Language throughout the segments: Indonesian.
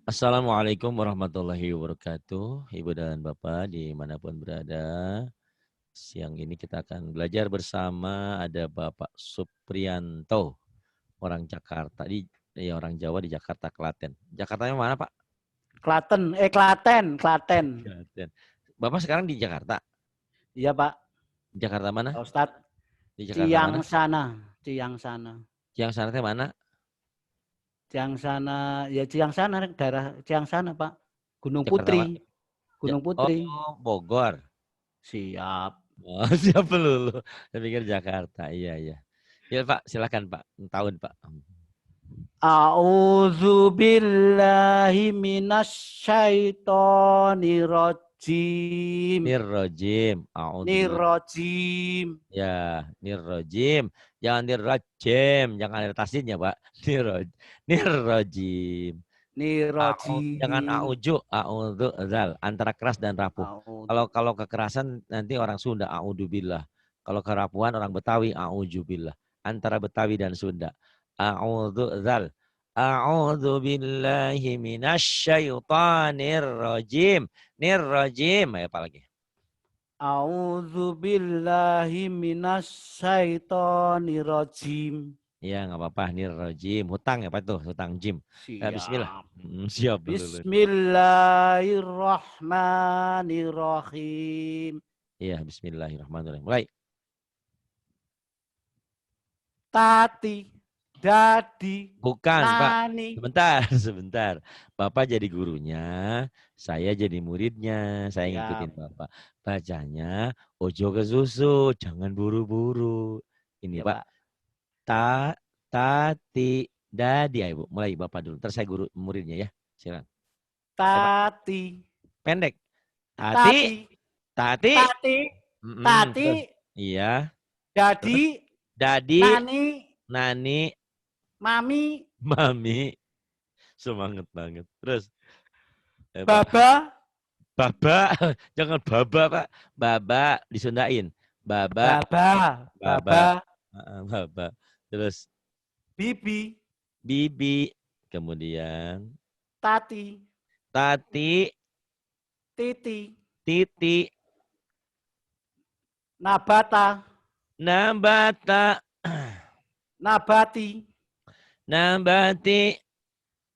Assalamualaikum warahmatullahi wabarakatuh. Ibu dan Bapak dimanapun berada. Siang ini kita akan belajar bersama ada Bapak Suprianto, orang Jakarta. Orang Jawa di Jakarta, Klaten. Jakartanya mana Pak? Klaten. Klaten. Bapak sekarang di Jakarta. Iya Pak, Jakarta mana? Pak Ustadz. Di Jakarta mana? Ciang sana. Yang sana teh mana? Ciang sana, daerah Ciang sana Pak. Gunung Jakarta mana? Putri. Gunung Putri. Oh, Bogor. Siap. Oh, siapa lu? Saya pikir Jakarta. Iya, iya. Ya Pak, silakan Pak. Tahun Pak. A'udzu billahi minasyaitonir Nirrojim. rajim. Ya, nirrojim. Jangan nirrojim. Jangan ada tasdidnya, Pak. Nirrojim. Jangan Nirrajim. auju, audzu, zal. Antara keras dan rapuh. A'udzu. Kalau kekerasan nanti orang Sunda, audzubillah. Kalau kerapuhan orang Betawi, auzubillah. Antara Betawi dan Sunda. Audzu, zal. A'udzu billahi minasyaitonir rajim. Nirrajim. Ayo apa lagi? A'udzu billahi minasyaitonir rajim. Ya nggak apa-apa. Nirrajim. Hutang ya Pak tuh. Hutang jim. Ya, bismillah. Siap. Siap dulu. Bismillahirrahmanirrahim. Iya, bismillahirrahmanirrahim. Mulai. Tati, dadi, Bukan, Pak. nani. Sebentar, sebentar. Bapak jadi gurunya, saya jadi muridnya. Saya ngikutin Siap. Bapak. Bacanya, ojo ke susu, jangan buru-buru. Ini, Ya Pak. Pak. Tati, dadi. Ayo, Bu. Mulai Bapak dulu. Ntar saya guru muridnya ya. Silakan. Ya, Pak. Tati, Pendek. Tati, tati, tati. tati, tati, Terus. Iya. Terus. dadi, Dadi, nani, nani, mami, mami. Semangat banget. Terus. Pak. baba, Baba, jangan baba Pak. Baba disundain. Baba, baba, baba, baba, baba. Terus bibi, bibi, kemudian tati, tati, titi, titi, nabata, nabata, nabati, nabati,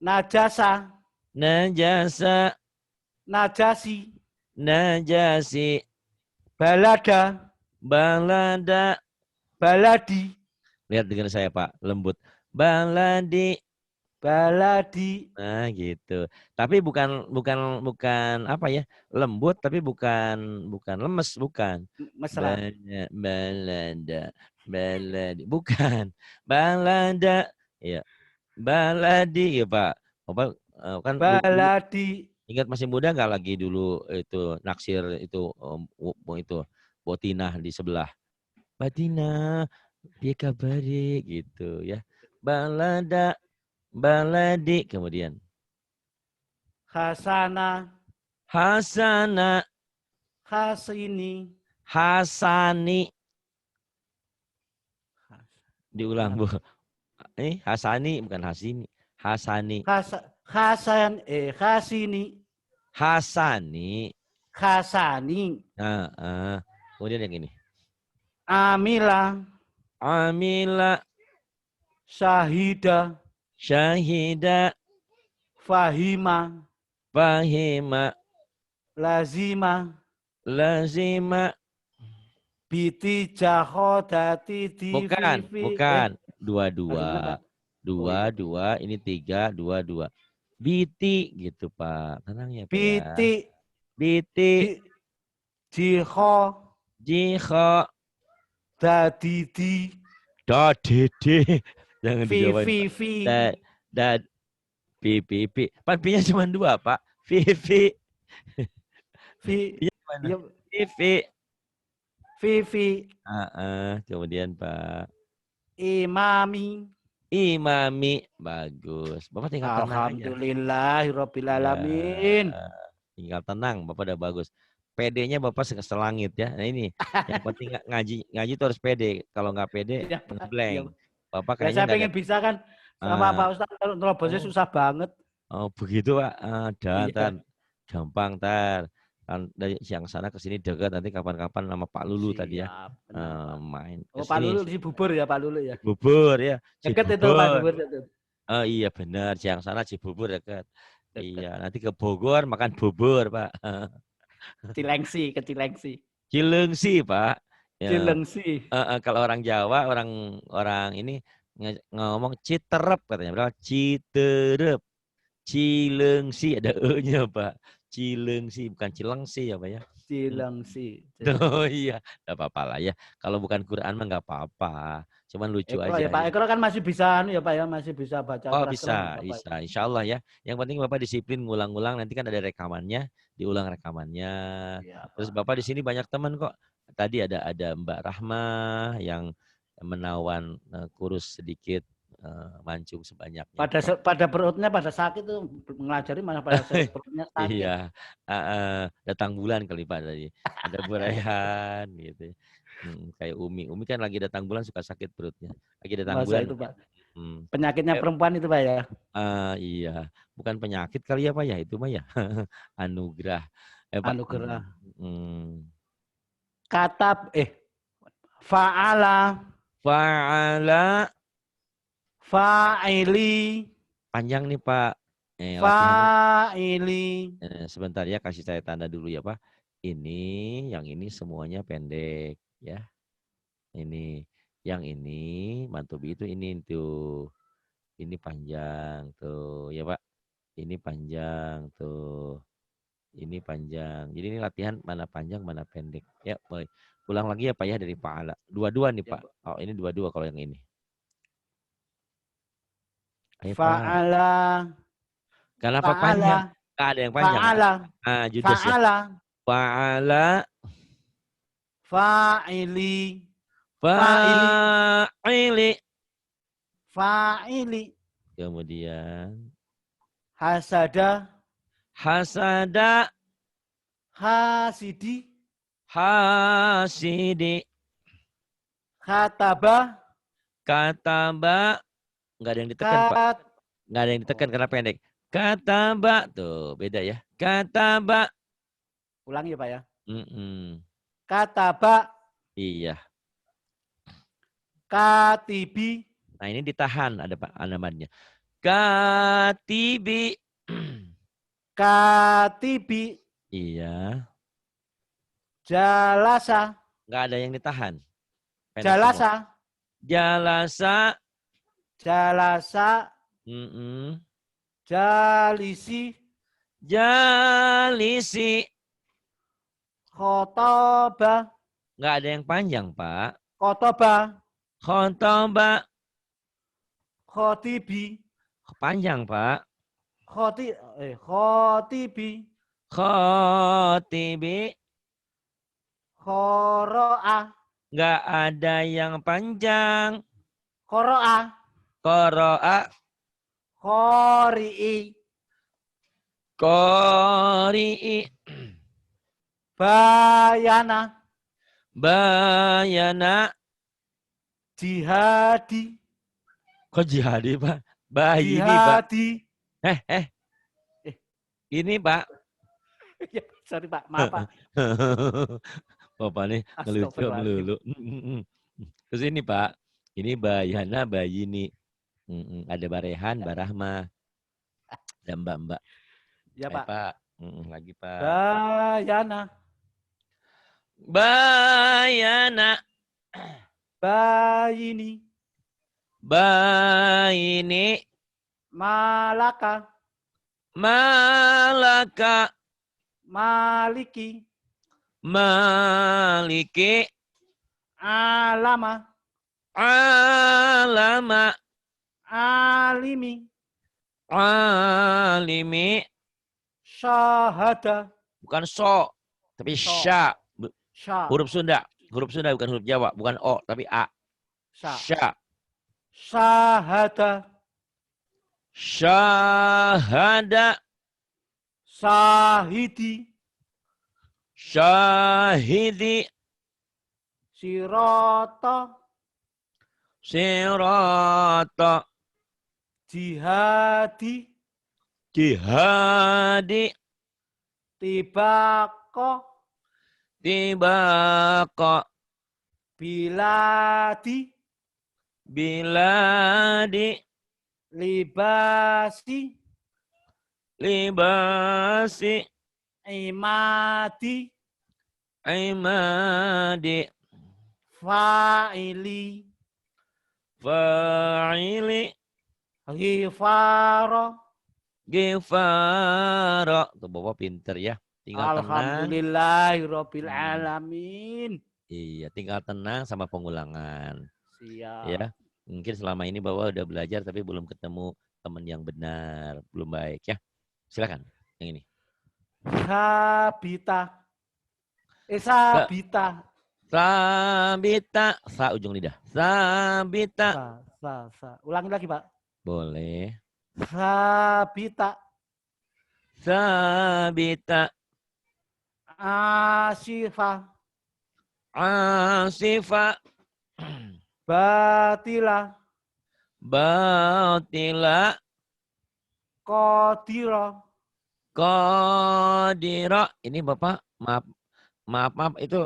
najasa, najasa, najasi, najasi, balada, balada. baladi, Lihat dengan saya Pak, lembut. Baladi. baladi. Nah, gitu. Tapi bukan apa ya? Lembut tapi bukan lemes, bukan. Mesra. Balada, baladi, bukan. Balada, ya. Baladi, ya Pak. Bapak kan dulu Baladi. ingat masih muda nggak lagi dulu itu naksir itu itu botinah di sebelah. Batina, dia kabari gitu ya. Balada, baladi, kemudian Hasana. Hasana, Hasini. Hasani. Diulang Bu. Ini Hasani bukan Hasini. Hasani. Hasini. Hasani. Hasani. Nah, kemudian yang ini. Amila. Amila. Syahida. Syahida. Fahima. Fahima. Lazima. Lazima. Biti jahodati Bukan. Dua. Oh, Dua. Ini 3, 2. Biti gitu Pak. Tenang ya Pak ya. Biti. Biti. Jiho. Jiho. Dadidi. Dadede. Jangan dijawain Pak. Vivi. Dad. Pipi. Pan P-nya cuma 2 Pak. Vivi. Vivi. Vivi. Kemudian Pak. Imami. Imami. Bagus. Bapak tinggal tenang aja. Alhamdulillahirabbil alamin. Ya, tinggal tenang. Bapak udah bagus. PD-nya Bapak selangit ya. Nah ini. Yang penting ngaji itu harus PD. Kalau nggak PD, Ya, Pak. ngeblank. Ya. Bapak Ya, kayaknya saya nggak ada. pengen bisa kan sama Pak Ustadz. Kalau nerobosnya susah banget. Oh begitu Pak. Dan Iya, gampang tar. Kan dari yang sana ke sini dekat, nanti kapan-kapan nama Pak Lulu tadi ya. siap, benar Pak. Main ke Oh Pak sini. Lulu di Bubur ya Pak Lulu ya. Cibubur ya, Deket itu Pak Cibubur. Bubur itu. Oh iya benar, yang sana Cibubur dekat. Iya, Deket. nanti ke Bogor makan bubur Pak. Cilengsi, ke Cilengsi. Cilengsi Pak. Ya, Cilengsi. kalau orang Jawa, orang orang ini ngomong Citerep katanya. Berapa? Citerep. Cilengsi ada E-nya Pak. Cilengsi bukan Cilengsi ya Pak ya. Cilengsi. Oh iya, nggak apa-apa lah ya. Kalau bukan Quran mah nggak apa-apa. Cuman lucu Ekro aja ya Pak. ya. Ekro kan masih bisa ya Pak ya, masih bisa baca Oh keras-keras nggak bisa, apa-apa. bisa. Insya Allah ya. Yang penting Bapak disiplin ngulang-ngulang. Nanti kan ada rekamannya, diulang rekamannya. Iya Terus Pak. Bapak di sini banyak teman kok. Tadi ada Mbak Rahma yang menawan kurus sedikit, mancung sebanyaknya. Pada perutnya pada sakit tuh ngelajari malah pada perutnya sakit. Iya, datang bulan kali Pak tadi. Ada burayan gitu. Kayak Umi kan lagi datang bulan suka sakit perutnya. Lagi datang Masa bulan. itu Pak. Hmm. Penyakitnya perempuan itu Pak ya. Iya, bukan penyakit kali ya Pak ya, itu mah ya. Anugerah. Pak. Anugerah. Hmm. Katab fa'ala, Fa'ala, fa'ili, panjang nih Pak. Latihannya fa'ili. sebentar ya, kasih saya tanda dulu ya Pak. Yang ini semuanya pendek ya. Ini, yang ini mantubi itu ini tuh. Ini panjang tuh ya Pak. Ini panjang tuh. Ini panjang. Jadi ini latihan mana panjang, mana pendek. Ya, boleh. Ulang lagi ya Pak ya dari Pak Ala. Dua-dua nih Ya, Pak. Oh, ini dua-dua kalau yang ini. Ayo Pak. fa'ala, Kenapa fa'ala, panjang? Nggak ada yang panjang. fa'ala, Judes ya. fa'ala, Fa'ala, fa'ili, fa'ili, fa'ili. fa'ili, Kemudian hasada, hasada, hasidi, hasidi, khataba, kataba. Nggak ada yang ditekan Pak. kat. Nggak ada yang ditekan Oh, karena pendek. Kataba. Tuh, beda ya. Kataba. ulangi ya Pak ya. Kataba, Iya. katibi, Nah ini ditahan ada Pak alamatnya. Katibi. katibi, Iya. jalasa, Nggak ada yang ditahan. Pendek semua. jalasa, Jalasa. jalasa, jalisi, Jalisi. khotoba, Nggak ada yang panjang Pak. khotoba, Khotoba. khotibi, Panjang Pak. khotibi, Khotibi. khoroa, Nggak ada yang panjang. khoroa, Koroa. khori'i, Kori'i. bayana, Bayana. jihadi, Kok jihadi Pak? Bayi ini Pak. jihadi. Eh, Ini Pak. ya, sorry Pak, maaf Pak. Bapak nih ngelucu Astagfirullahaladzim. melulu. Terus ini Pak. Ini Bayana, Bayini. Ada Barehan, Barahma. Ada Mbak-mbak. Ya Ayo Pak. Pak. Lagi Pak. Bayana, Bayana. bayini, Bayini. malaka, Malaka. maliki, Maliki. alama, Alama. alimi, Alimi. syahada, Bukan so, tapi so, sya. sya, Huruf Sunda. Huruf Sunda bukan huruf Jawa. Bukan O, tapi A. sya, Sya. syahada, Syahada. sahidi, Syahidi. sirata, Sirata. jihadi, Jihadi. Tibako. Tibako. Biladi. Biladi. Libasi. Libasi. Imadi. Imadi. Fa'ili. Fa'ili. Ghifara. Gifara. Tuh Bapak pinter ya. Tinggal tenang. Alhamdulillahirabbil alamin. Iya, tinggal tenang sama pengulangan. Siap. Ya. Mungkin selama ini Bapak udah belajar tapi belum ketemu teman yang benar, belum baik ya. Silakan yang ini. Sabita. Sabita. Sabita. Sa ujung lidah. Sabita. Ulangi lagi, Pak. Boleh. Sabita. Sabita. Asifa. Asifa. Batila. Batila. Qadira. Qadira. Ini Bapak, maaf itu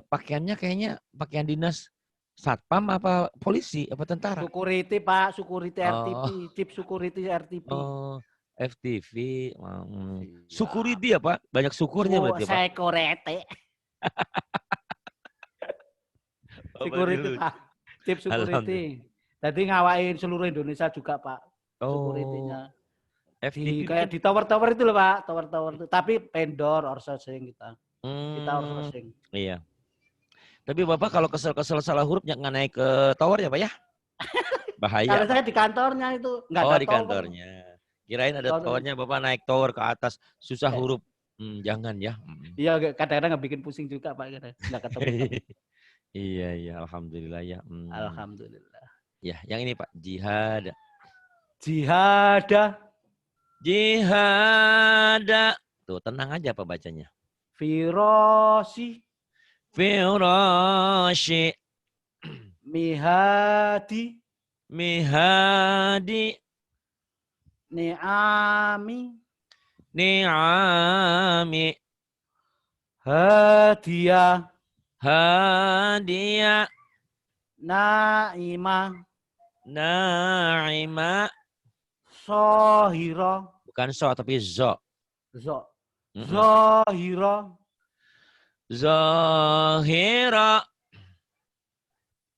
pakaiannya kayaknya pakaian dinas satpam apa polisi apa tentara? Security, Pak, security RTP, chip security RTP. Oh, FTV. Security ya, Pak? Banyak syukurnya berarti, Pak. Security. Security, Pak. Chip security. Jadi ngawain seluruh Indonesia juga, Pak. Security-nya. Kayak di tower-tower itu loh, Pak. Tower-tower itu. Tapi vendor outsourcing kita. Kita outsourcing. Iya. Tapi Bapak kalau kesel-kesel salah huruf nggak naik ke tower ya, Pak ya? Bahaya. Kalau saya di kantornya itu nggak ada di tower. kantornya. Kirain ada towernya, Bapak naik tower ke atas susah huruf. Jangan ya. Iya, kadang-kadang nggak bikin pusing juga, Pak. Nggak ketemu. Iya, alhamdulillah ya. Alhamdulillah. Ya, yang ini Pak, jihad. Jihada. Jihada. Tuh, tenang aja Pak bacanya. Firosi. Firashi. Mihadi. Mihadi. Ni'ami. Ni'ami. Hadiah. Hadiah. Naimah. Naimah. Sohira. Bukan so tapi zo. Zo. Zohira. Zahira.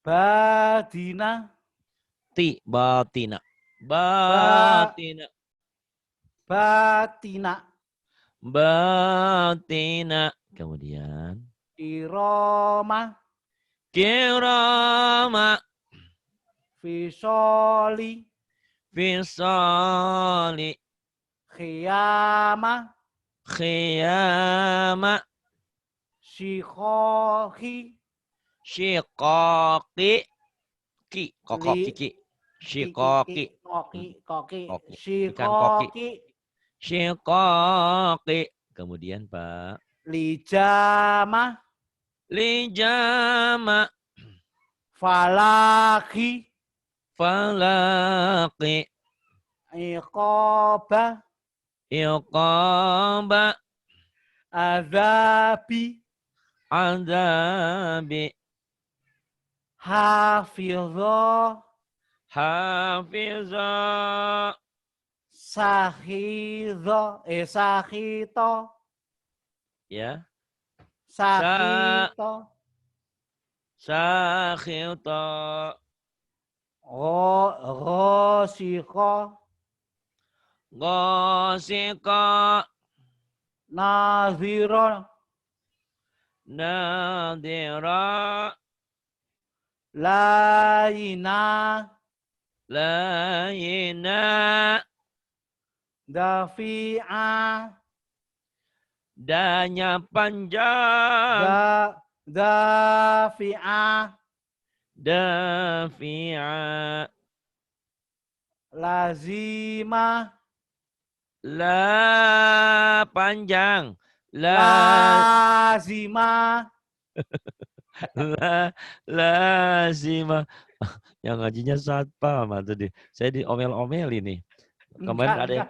Badina. Batina. Batina. Batina. Batina. Kemudian. Iroma. Kirama. Fisoli. Fisali. Khiyama. Khiyama. Shikohi. Shikoki. Kokok kiki. Shikoki. Koki. Ikan koki. Shikoki. Kemudian Pak. Lijama. Lijama. Falaki. Falaki. Iqoba. Iqaba. Azabi. Azabi. Hafidho. Hafiza. Sahidho. Sahito. Ya. Sahito. Sakhito. Ghosiko. Gosika. Naziro. Nadira. Laina. Laina. Dafi'a. Danya panjang. Dafi'a. Dafi'a. Lazima. La panjang. Lazima. Lazima. Yang ngajinya satpam tadi. Saya diomel-omel ini. Kemarin ada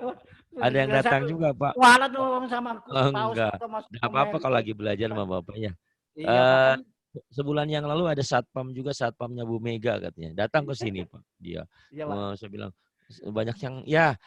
Ada yang datang juga, Pak. Kualat dong sama Oh, Pak enggak. Ustadz Mas Enggak apa-apa komen. kalau lagi belajar sama Bapak ya. Iya Pak kan. Sebulan yang lalu ada satpam juga, satpamnya Bu Mega katanya. Datang ke sini, Pak. Dia. Iya Pak. Saya bilang banyak yang ya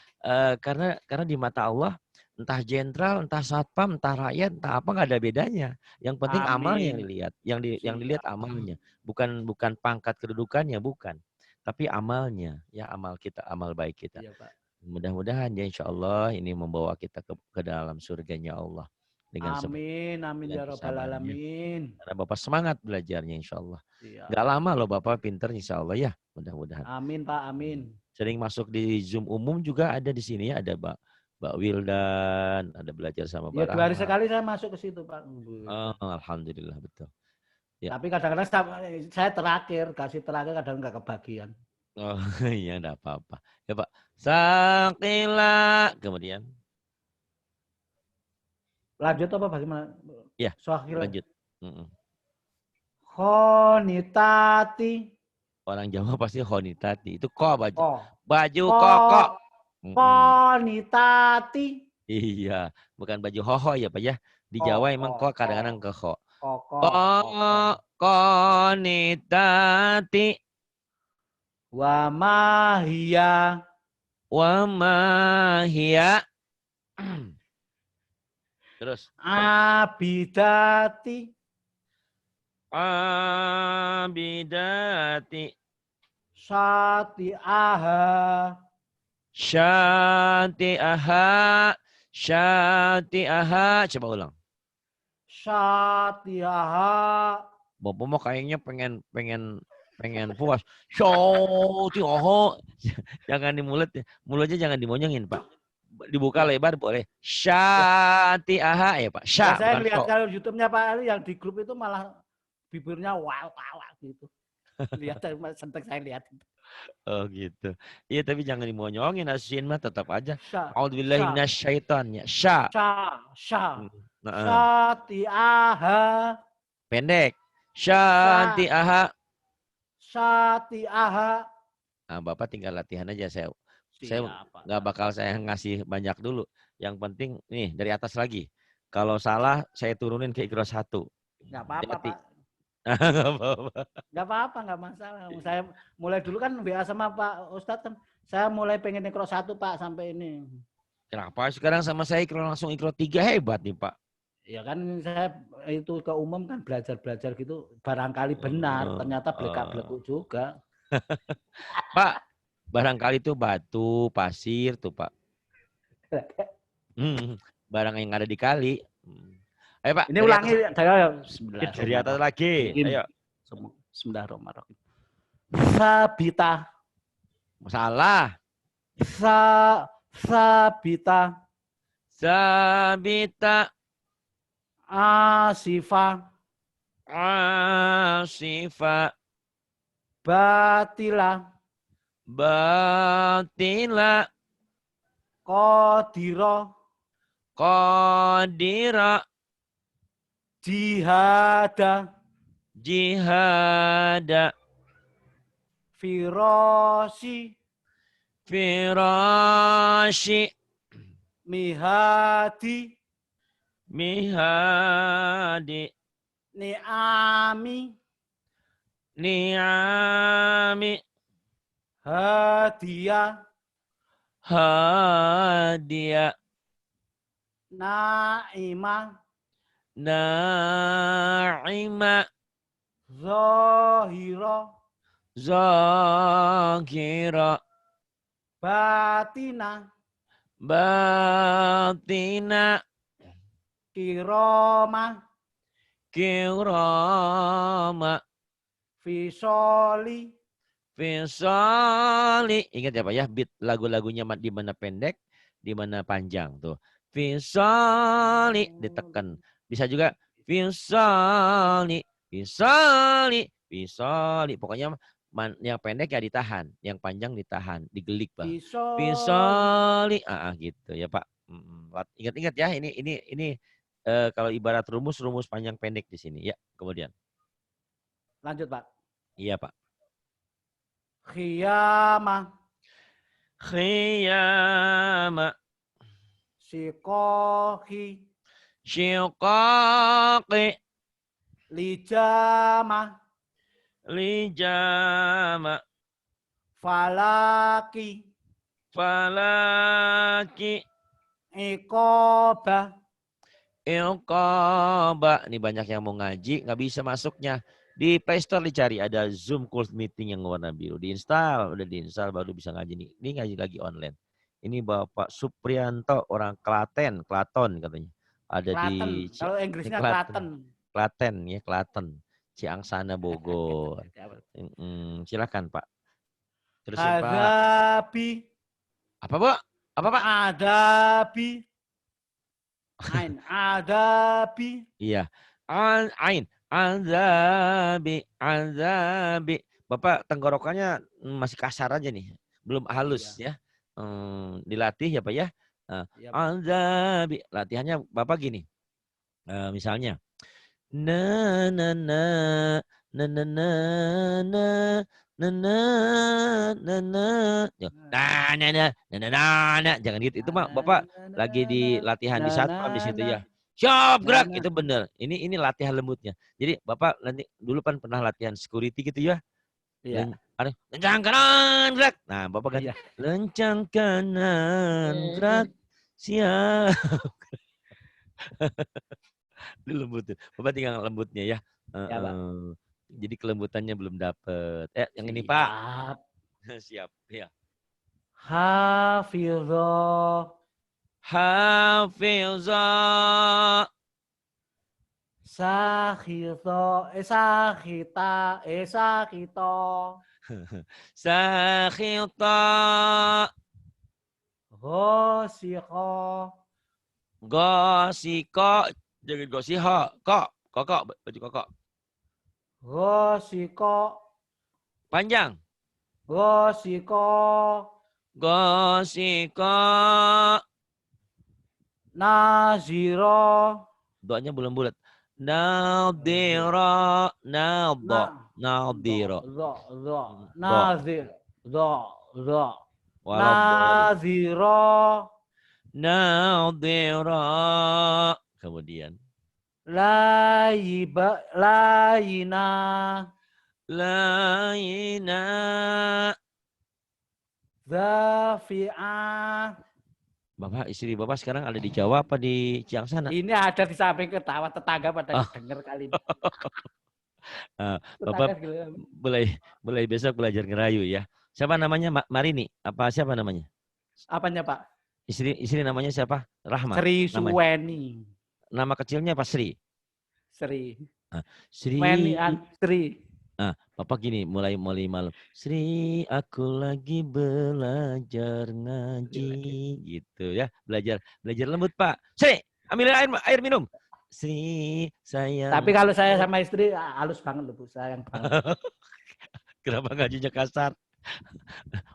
karena di mata Allah entah jenderal, entah satpam, entah rakyat, entah apa nggak ada bedanya. Yang penting amal yang Amin. dilihat, yang dilihat amalnya, bukan pangkat kedudukannya, bukan. Tapi amalnya, ya amal kita, amal baik kita. Iya Pak. Mudah-mudahan ya insya Allah ini membawa kita ke dalam surganya Allah. Dengan Amin, amin ya rabbal alamin. Karena Bapak semangat belajarnya insya Allah. Iya. Nggak lama loh Bapak pinter insya Allah ya. Mudah-mudahan. Amin Pak, amin. Sering masuk di Zoom umum juga ada di sini ya. Ada Mbak Wildan, ada belajar sama Ya Mbak 2 hari Rahma. sekali saya masuk ke situ Pak. Oh, Alhamdulillah betul. Ya. Tapi kadang-kadang saya terakhir, kasih terakhir kadang nggak kebagian. Oh iya enggak apa-apa. Ya Pak. Sakila. Kemudian. Lanjut apa bagaimana? Ya, Sakila. lanjut. Khonitati. Orang Jawa pasti khonitati. Itu ko baju. Oh. Baju koko. Khonitati. Iya, bukan baju hoho ya Pak ya. Di Jawa emang kok kadang-kadang ke kho. Konitati. Wa mahia. Wa mahia. Terus. Abidati. Abidati. Syati'aha. Syati'aha. Syati'aha. Coba ulang. Syati'aha. Bapak mau kayaknya pengen puas. Syati'aha. Jangan di mulut. Mulutnya jangan dimonyongin, Pak. Dibuka lebar boleh. Syati'aha ya Pak. Ya, saya lihat kalau YouTube-nya Pak Ali yang di grup itu malah bibirnya wow gitu. Lihat sentek saya lihat. Oh gitu. Iya tapi jangan dimonyongin, asin mah tetap aja. A'udzubillahi minasyaitonnya. Syati'aha. Pendek. Syati'aha. Syati'aha. Nah, Bapak tinggal latihan aja saya nggak bakal saya ngasih banyak dulu. Yang penting nih dari atas lagi. Kalau salah saya turunin ke Iqra 1. Nggak apa-apa Pak. Nggak apa-apa. Nggak apa-apa, nggak masalah. Saya mulai dulu kan WA sama Pak Ustadz kan. Saya mulai pengen Iqra 1 Pak sampai ini. Kenapa sekarang sama saya langsung Iqra 3 hebat nih Pak? Ya kan saya itu ke umum kan belajar gitu. Barangkali benar, ternyata blekak-blekuk juga. Pak, barangkali itu batu, pasir tuh Pak. Barang yang ada di kali. Ayo Pak. Ini ulangi dari atas lagi. Ayo. Bismillahirrahmanirrahim. Sabita. Salah. Sabita. Sabita. Asifa. Asifa. Batila. Batila. Qadira. Qadira. Jihada. Jihada. Firosi. Firashi. Mihadi. Mihadi. Ni'ami. Ni'ami. Hadiah. Hadiah. Naimah. Na'ima. Zahira. Zakira. Batina. Batina. Kiroma. Kirama. Fisoli. Fisali. Ingat ya Pak ya, beat lagu-lagunya di mana pendek, di mana panjang tuh. Fisali ditekan. Bisa juga fisali, fisali, fisali. Pokoknya yang pendek ya ditahan, yang panjang ditahan, digelik Pak. Fisali, gitu ya Pak. Ingat-ingat ya, ini kalau ibarat rumus panjang pendek di sini ya. Kemudian. Lanjut Pak. Iya Pak. Khiyamah. Khiyama. Sikohi. Syiqaqi. Lijama. Lijama. Falaki. Falaki. Iqobah. Iqobah. Ini banyak yang mau ngaji, nggak bisa masuknya. Di Play Store dicari, ada Zoom Call Meeting yang warna biru. Diinstal, udah diinstal baru bisa ngaji nih. Ini ngaji lagi online. Ini Bapak Suprianto, orang Klaten katanya. Ada Klaten. di Kalau Inggrisnya Klaten. Klaten. Klaten ya, Klaten. Ciangsana Bogor. Silakan Pak. Terusin Pak. Hadabi. Apa Pak? Apa Pak? Adabi. Ain. Adabi. Iya. Ain. Azabi. Bapak tenggorokannya masih kasar aja nih. Belum halus ya. Dilatih ya Pak ya. Azabi. Latihannya Bapak gini. Misalnya. Na na na na na na na na na na. Jangan gitu. Itu mah Bapak lagi di latihan di satpam di situ ya. Siap gerak, itu benar. Ini latihan lembutnya. Jadi Bapak nanti dulu kan pernah latihan security gitu ya. Iya. Lencang kanan gerak. Nah, Bapak kan lencang kanan gerak. Siap. Itu lembut tuh. Bapak tinggal lembutnya ya. Ya, Pak. Jadi kelembutannya belum dapet. Yang ini Pak. Siap. Ya. Hafidho. Sakhito. Sakhito. Gosiko. Gosiko. Jangan gosiho. Kokok. Baju kokok. Gosiko. Panjang. Gosiko. Naziro. Doanya belum bulat. Nadiro. Nadiro. Nazir. Nadiro. Kemudian. Layina. Zafi'ah. Bapak, istri Bapak sekarang ada di Jawa apa di Ciangsana? Ini ada di samping ketawa tetangga pada dengar kali ini. Bapak boleh besok belajar ngerayu ya. Siapa namanya? Marini? Apa siapa namanya? Apanya Pak? Istri namanya siapa? Rahma. Sri Suweni. Nama kecilnya apa Sri? Sri. Sri. Sri. Bapak gini, mulai malam. Sri, aku lagi belajar ngaji, gitu ya. Belajar lembut Pak. Sri, ambil air minum. Sri, sayang. Tapi kalau saya sama istri halus banget loh Bu, sayang banget. Kenapa ngajinya kasar?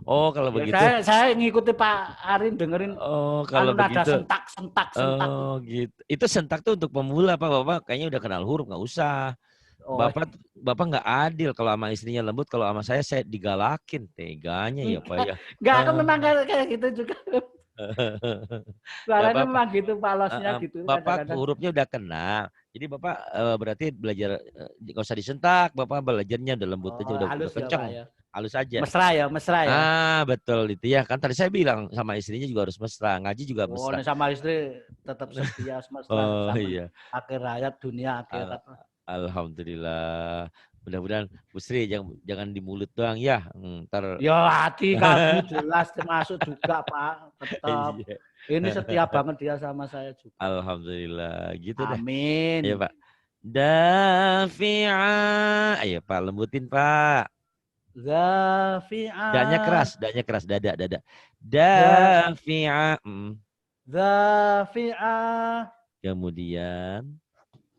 Oh, kalau begitu. Saya ngikuti Pak Arin dengerin. Oh, kalau begitu. Ada sentak. Oh, gitu. Itu sentak tuh untuk pemula Pak. Bapak kayaknya udah kenal huruf, nggak usah. Bapak nggak adil kalau sama istrinya lembut, kalau sama saya digalakin, teganya ya Pak ya. Enggak, aku memang kayak gitu juga. Suaranya memang gitu, palosnya gitu. Bapak hurufnya udah kenal. Jadi Bapak berarti belajar nggak usah disentak, Bapak belajarnya udah lembut aja, udah kenceng. Ya, halus aja. Mesra ya. Betul itu ya. Kan tadi saya bilang sama istrinya juga harus mesra, ngaji juga mesra. Sama istri tetap setia mesra. Oh iya. Akhir hayat dunia akhirat. Alhamdulillah. Mudah-mudahan Bu Sri jangan di mulut doang ya. Ya hati kamu jelas termasuk juga Pak. Tetap. Ini setia banget dia sama saya juga. Alhamdulillah. Gitu deh. Amin. Ayo Pak. Dafi'a. Ayo Pak, lembutin Pak. Dafi'a. Danya keras. Dada. Dafi'a. Dafi'a. Kemudian.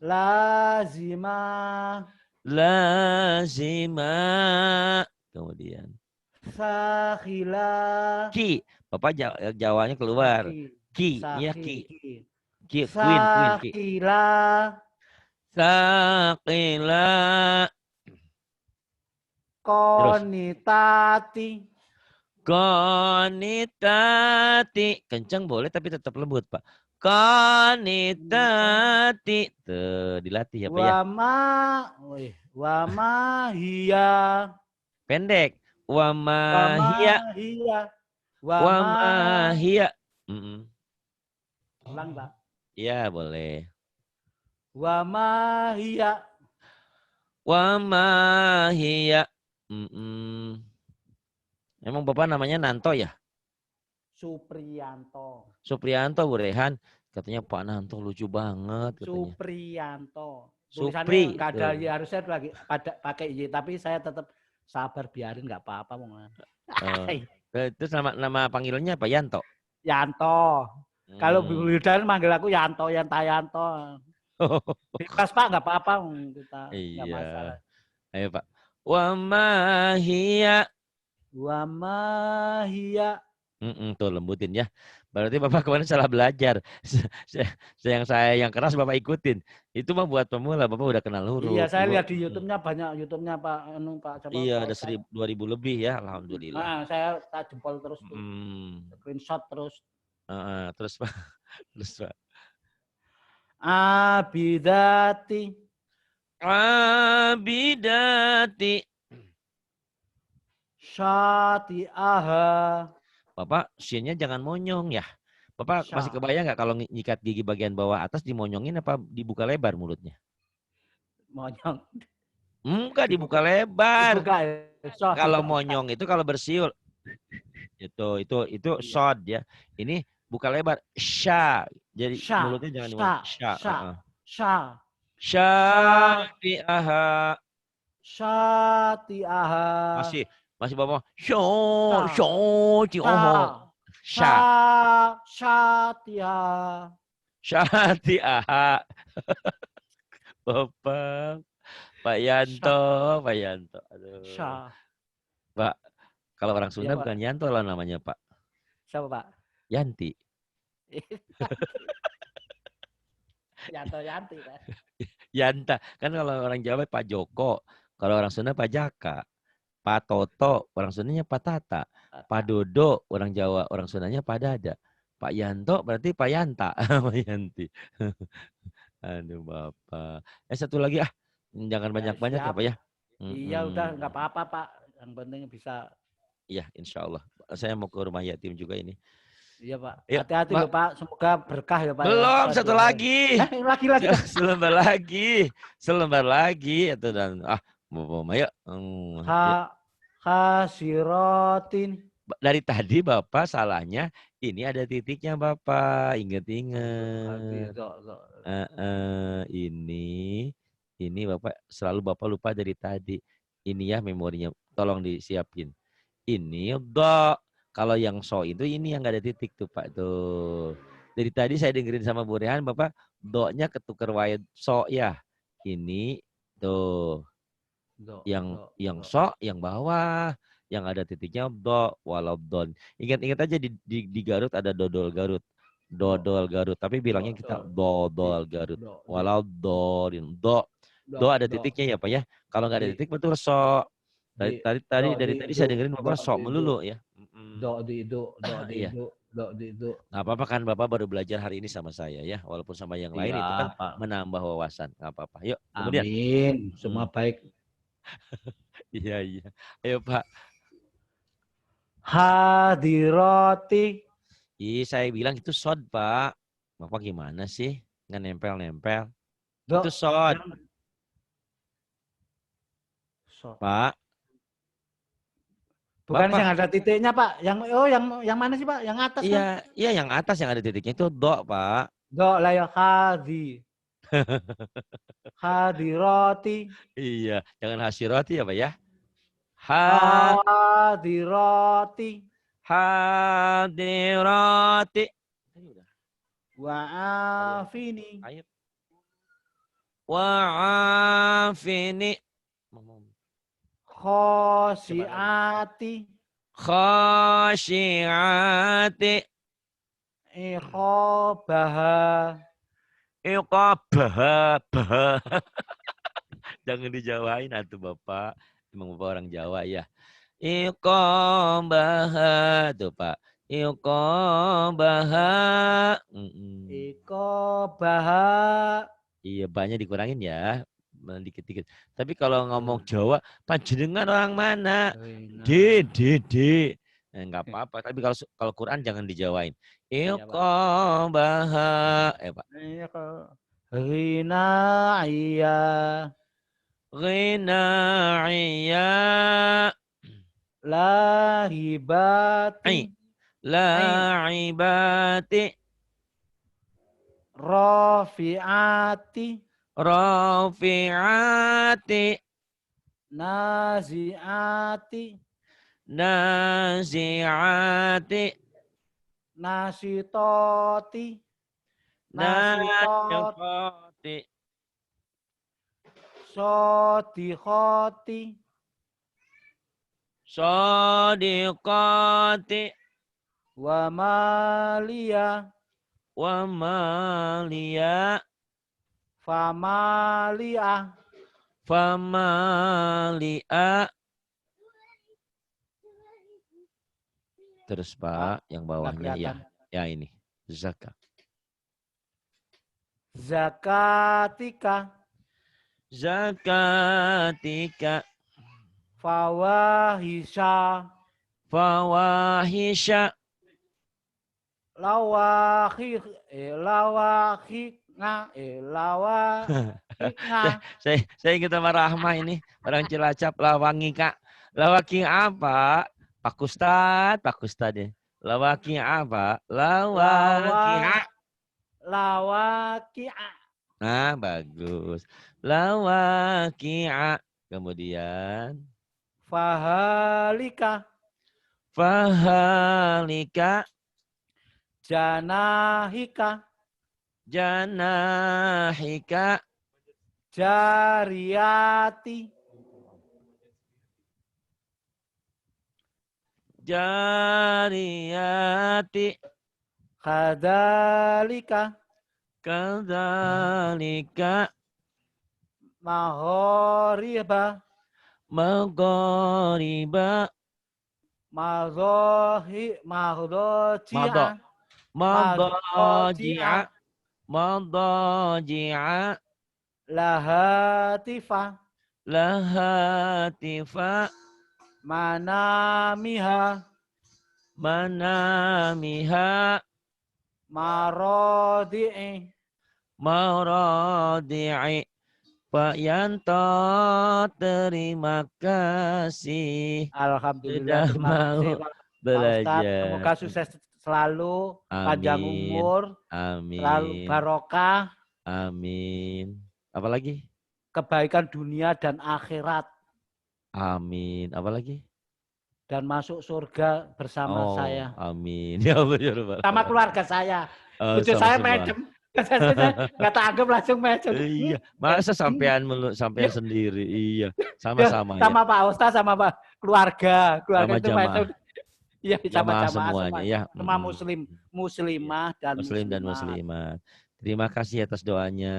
Lazima. Kemudian. Sakhila. Ki. Bapak Jawanya keluar. Ki. Ya Ki. Queen. Sakhila. Konitati. Qanitati. Kencang boleh tapi tetap lembut, Pak. Qanitati. Tuh, dilatih apa ya? Wa ma hiya. Pendek. Wa Wa ma ma hiya. hiya. Wa Wa ma. ma hiya. Ulang, Pak. Ya, boleh. Wa ma hiya. Wa ma hiya. Emang Bapak namanya Nanto ya? Supriyanto. Supriyanto, Bu Rehan. Katanya Pak Nanto lucu banget katanya. Supriyanto. Tulisannya Supri. nggak ada Y, harusnya lagi pakai Y, tapi saya tetap sabar, biarin nggak apa-apa. Terus nama panggilannya apa? Yanto? Yanto. Kalau Bu Wildan manggil aku Yanto, Yanto. Bebas Pak, nggak apa-apa, kita nggak Iya. masalah. Ayo Pak. Wa ma hiya. Wa ma hiya. Tuh lembutin ya. Berarti Bapak kemarin salah belajar. Yang keras Bapak ikutin. Itu mah buat pemula, Bapak udah kenal huruf. Iya, saya lihat di YouTube-nya banyak YouTube-nya Pak coba. Iya, ada 2.000 lebih ya, alhamdulillah. Nah, saya tak jempol terus tuh. Screenshot terus. Terus Pak. Terus Pak. Abidati. Abidati. Syati'aha. Bapak, shinnya jangan monyong ya. Bapak masih kebayang nggak kalau nyikat gigi bagian bawah atas dimonyongin apa dibuka lebar mulutnya? Monyong. Enggak, dibuka lebar. Dibuka, kalau monyong itu kalau bersiul. Itu shod ya. Ini buka lebar. Sya. Jadi mulutnya jangan dimonyong. Sya. Syati'aha. Syati'aha. Masih Bapak. Syati'aha. Syati'aha. Bapak. Pak Yanto. Aduh. Pak, kalau orang Sunda ya, bukan Yanto lah namanya, Pak. Siapa, Pak? Yanti. Yanti, Pak. Yanta. Kan kalau orang Jawa Pak Joko. Kalau orang Sunda Pak Jaka. Pak Toto, orang Sundanya Pak Tata. Pak Dodo, orang Jawa, orang Sundanya Pak Dada. Pak Yanto berarti Pak Yanta. Pak Yanti. Aduh Bapak. Satu lagi jangan banyak-banyak ya Pak ya. Iya udah nggak apa-apa Pak. Yang penting bisa. Iya insya Allah. Saya mau ke rumah yatim juga ini. Iya Pak. Hati-hati loh Pak. Semoga berkah ya Pak. Belum, satu lagi. Lagi. Selembar lagi. Itu dan Bapak Maya. Khasirotin. Dari tadi Bapak salahnya ini ada titiknya Bapak. Ingat-ingat. Ini Bapak selalu Bapak lupa dari tadi. Ini ya memorinya. Tolong disiapin. Ini do. Kalau yang so itu ini yang nggak ada titik tuh Pak tuh. Dari tadi saya dengerin sama Bu Rehan Bapak do-nya ketukar wayat so ya. Ini tuh. Yang so yang bawah. Yang ada titiknya do walau don. Ingat-ingat aja di Garut ada dodol Garut. Dodol Garut. Tapi bilangnya kita dodol Garut. Walau do ada titiknya ya Pak ya. Kalau nggak ada titik betul so. Dari tadi saya dengerin Bapak sok melulu ya. Do di itu. Nggak apa-apa kan Bapak baru belajar hari ini sama saya ya. Walaupun sama yang lain itu kan menambah wawasan. Nggak apa-apa. Yuk kemudian. Amin. Semua baik. Iya. Ayo Pak. Hadiroti. Saya bilang itu sod Pak. Bapak gimana sih? Nggak nempel-nempel. Itu sod. Pak. Bukan Bapak. Yang ada titiknya Pak. Yang mana sih Pak? Yang atas iya, kan? Iya yang atas yang ada titiknya itu do Pak. Do lah ya hadi. Hadiroti. Iya, jangan hasiroti ya Pak ya. Hadiroti. Wa'afini. Wa'afini. Khosyiati. Iqabaha. Jangan dijawain atuh Bapak. Emang Bapak orang Jawa ya. Iqabaha. Tuh Pak. Iqabaha. Iqabaha. Iya, banyak dikurangin ya. Dikit-dikit. Tapi kalau ngomong Jawa, panjenengan orang mana? D. Enggak apa-apa. Tapi kalau Quran jangan dijawain. Iqabaha. Pak. Rina iya. Ghina'iyya. Lahibati. La'ibati. Rafi'ati. Rafi'ati. Nazi'ati. Nazi'ati. Nasitoti. Nasitoti. Sodikhoti. Sodiqati. Wa maliyah. Wa maliyah. Famaliah. Famali'a. Terus Pak, yang bawahnya ya. Ya ini. Zakat. Zakatika. Zakatika. Fawahisha. Fawahisha. Saya ingin sama Rahma ini. Orang Cilacap lawangi Kak. Lawaki apa? Pak Ustad ya. Lawaki apa? Lawaki. Nah, bagus. Lawaki'a. Kemudian Fahalika. Janahika. Jariyati. Kadzalika. Maghoriba. Madaji'a. Lahatifa. Manamiha. Maradi'i. Pak Yanto, terima kasih. Alhamdulillah, terima kasih Pak Ustadz. Semoga sukses selalu, panjang umur, selalu barokah. Amin. Apalagi? Kebaikan dunia dan akhirat. Amin. Apalagi? Dan masuk surga bersama saya. Amin. Sama keluarga saya. Cucu saya medem. Nggak tanggap langsung medem. Iya. Masa sampean sendiri? Iya. Sama-sama sama ya. Pak Ustadz, sama Pak keluarga. Keluarga sama itu medem. Iya, sama-sama semuanya ya. Semua muslimah dan muslimat. Terima kasih atas doanya.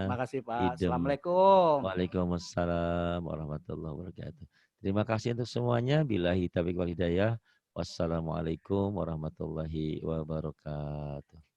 Terima kasih Pak. Assalamualaikum. Waalaikumsalam warahmatullahi wabarakatuh. Terima kasih untuk semuanya. Billahi taufiq wal hidayah. Wassalamualaikum warahmatullahi wabarakatuh.